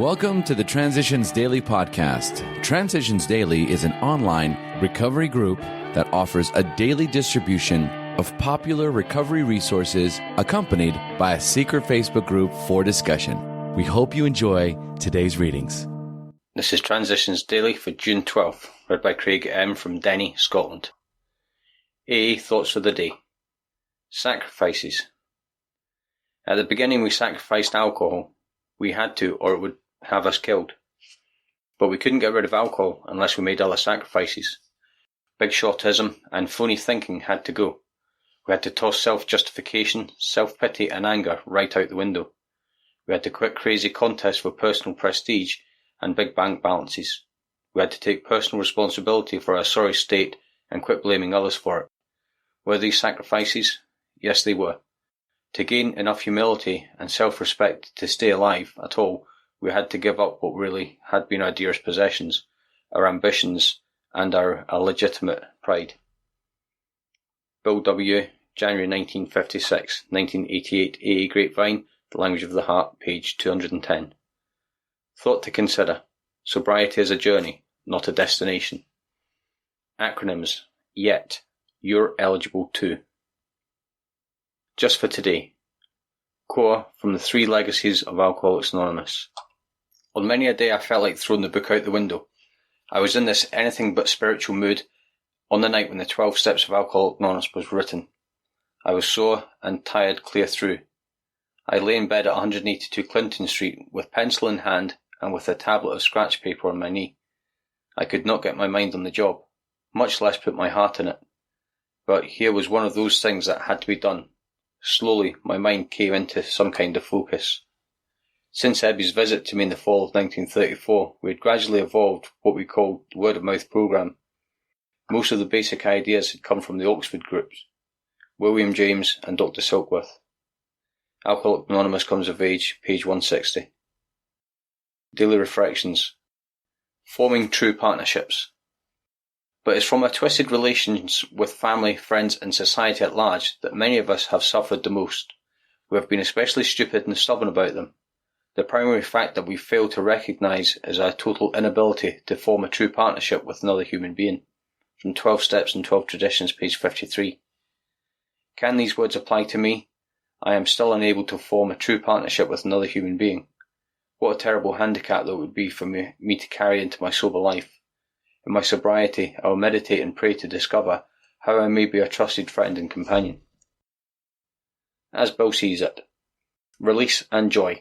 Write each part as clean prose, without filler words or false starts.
Welcome to the Transitions Daily podcast. Transitions Daily is an online recovery group that offers a daily distribution of popular recovery resources accompanied by a secret Facebook group for discussion. We hope you enjoy today's readings. This is Transitions Daily for June 12th, read by Craig M. from Denny, Scotland. AA Thoughts for the Day. Sacrifices. At the beginning we sacrificed alcohol. We had to, or it would have us killed. But we couldn't get rid of alcohol unless we made other sacrifices. Big shotism and phony thinking had to go. We had to toss self-justification, self-pity and anger right out the window. We had to quit crazy contests for personal prestige and big bank balances. We had to take personal responsibility for our sorry state and quit blaming others for it. Were these sacrifices? Yes, they were. To gain enough humility and self-respect to stay alive at all, we had to give up what really had been our dearest possessions, our ambitions and our illegitimate pride. Bill W., January 1956, 1988, AA Grapevine, The Language of the Heart, page 210. Thought to consider. Sobriety is a journey, not a destination. Acronyms. Yet. You're eligible too. Just for today. Core from the 3 Legacies of Alcoholics Anonymous. On many a day I felt like throwing the book out the window. I was in this anything but spiritual mood on the night when the 12 Steps of Alcoholics Anonymous was written. I was sore and tired clear through. I lay in bed at 182 Clinton Street with pencil in hand and with a tablet of scratch paper on my knee. I could not get my mind on the job, much less put my heart in it. But here was one of those things that had to be done. Slowly, my mind came into some kind of focus. Since Ebby's visit to me in the fall of 1934, we had gradually evolved what we called the word-of-mouth programme. Most of the basic ideas had come from the Oxford groups, William James and Dr. Silkworth. Alcoholics Anonymous comes of age, page 160. Daily Reflections. Forming true partnerships. But it's from our twisted relations with family, friends and society at large that many of us have suffered the most. We have been especially stupid and stubborn about them. The primary fact that we fail to recognise is our total inability to form a true partnership with another human being. From 12 Steps and 12 Traditions, page 53. Can these words apply to me? I am still unable to form a true partnership with another human being. What a terrible handicap that would be for me to carry into my sober life. In my sobriety, I will meditate and pray to discover how I may be a trusted friend and companion. As Bill sees it. Release and joy.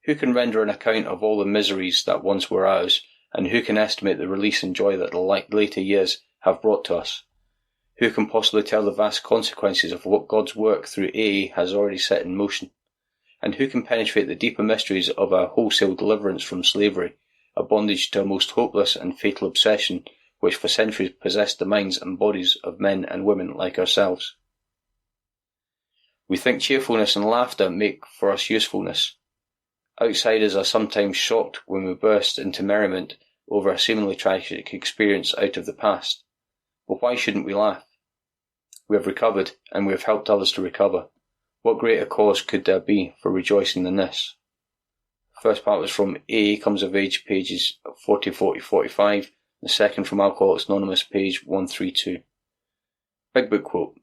Who can render an account of all the miseries that once were ours, and who can estimate the release and joy that the later years have brought to us? Who can possibly tell the vast consequences of what God's work through AA has already set in motion? And who can penetrate the deeper mysteries of our wholesale deliverance from slavery, a bondage to a most hopeless and fatal obsession which for centuries possessed the minds and bodies of men and women like ourselves? We think cheerfulness and laughter make for us usefulness. Outsiders are sometimes shocked when we burst into merriment over a seemingly tragic experience out of the past. But why shouldn't we laugh? We have recovered, and we have helped others to recover. What greater cause could there be for rejoicing than this? The first part was from AA Comes of Age, pages 40, 45. The second from Alcoholics Anonymous, page 132. Big Book quote.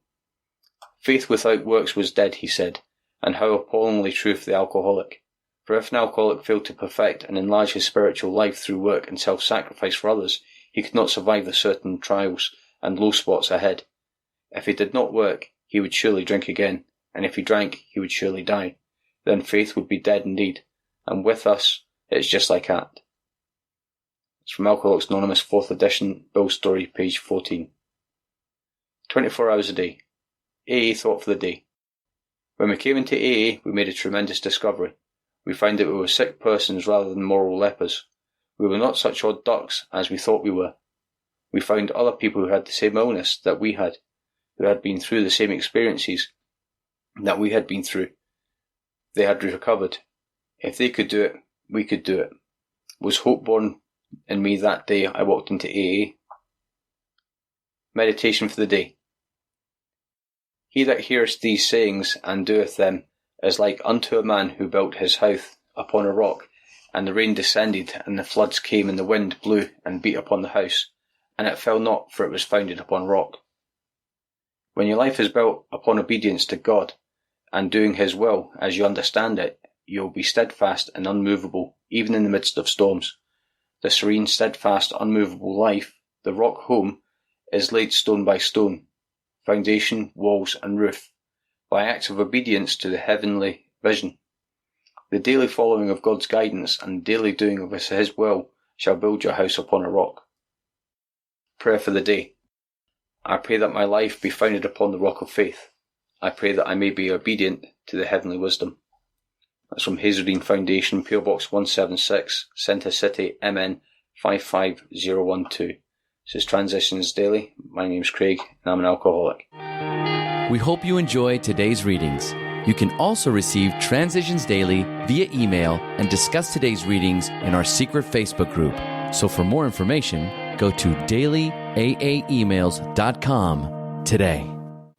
Faith without works was dead, he said, and how appallingly true for the alcoholic. For if an alcoholic failed to perfect and enlarge his spiritual life through work and self-sacrifice for others, he could not survive the certain trials and low spots ahead. If he did not work, he would surely drink again, and if he drank, he would surely die. Then faith would be dead indeed, and with us, it's just like that. It's from Alcoholics Anonymous, 4th edition, Bill's Story, page 14. 24 hours a day. AA Thought for the Day. When we came into AA, we made a tremendous discovery. We found that we were sick persons rather than moral lepers. We were not such odd ducks as we thought we were. We found other people who had the same illness that we had, who had been through the same experiences that we had been through. They had recovered. If they could do it, we could do it. Was hope born in me that day I walked into AA? Meditation for the day. He that heareth these sayings and doeth them is like unto a man who built his house upon a rock, And the rain descended, and the floods came, and the wind blew and beat upon the house, and it fell not, for it was founded upon rock. When your life is built upon obedience to God, and doing His will as you understand it, you will be steadfast and unmovable, even in the midst of storms. The serene, steadfast, unmovable life, the rock home, is laid stone by stone, foundation, walls, and roof, by acts of obedience to the heavenly vision. The daily following of God's guidance and daily doing of His will shall build your house upon a rock. Prayer for the day. I pray that my life be founded upon the rock of faith. I pray that I may be obedient to the heavenly wisdom. That's from Hazeldean Foundation, PO Box 176, Centre City, MN 55012. This is Transitions Daily. My name's Craig, and I'm an alcoholic. We hope you enjoyed today's readings. You can also receive Transitions Daily via email and discuss today's readings in our secret Facebook group. So for more information, go to dailyaaemails.com today.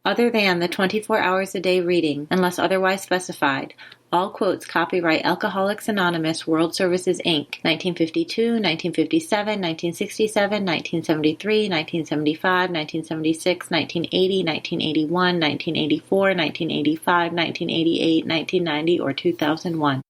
Other than the 24 hours a day reading, unless otherwise specified, all quotes copyright Alcoholics Anonymous World Services, Inc., 1952, 1957, 1967, 1973, 1975, 1976, 1980, 1981, 1984, 1985, 1988, 1990, or 2001.